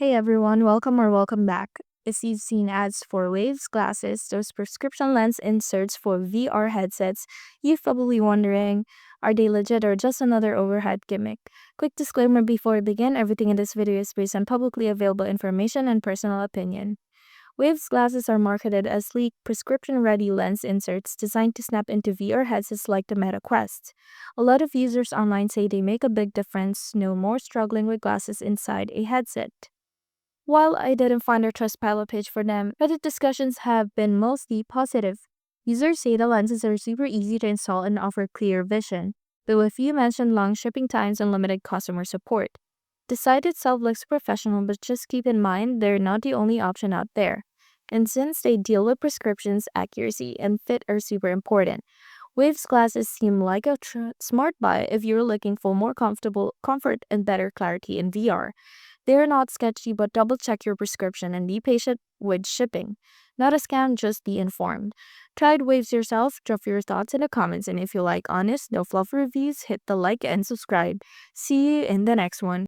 Hey everyone, welcome back. If you've seen ads for Waves glasses, those prescription lens inserts for VR headsets, you're probably wondering, are they legit or just another overhead gimmick? Quick disclaimer before we begin, everything in this video is based on publicly available information and personal opinion. Waves glasses are marketed as sleek, prescription-ready lens inserts designed to snap into VR headsets like the Meta Quest. A lot of users online say they make a big difference, no more struggling with glasses inside a headset. While I didn't find a Trustpilot page for them, Reddit discussions have been mostly positive. Users say the lenses are super easy to install and offer clear vision, though a few mentioned long shipping times and limited customer support. The site itself looks professional, but just keep in mind they're not the only option out there. And since they deal with prescriptions, accuracy and fit are super important. Waves glasses seem like a smart buy if you're looking for more comfortable comfort and better clarity in VR. They're not sketchy, but double check your prescription and be patient with shipping. Not a scam, just be informed. Tried Waves yourself? Drop your thoughts in the comments, and if you like honest, no fluff reviews, hit the like and subscribe. See you in the next one.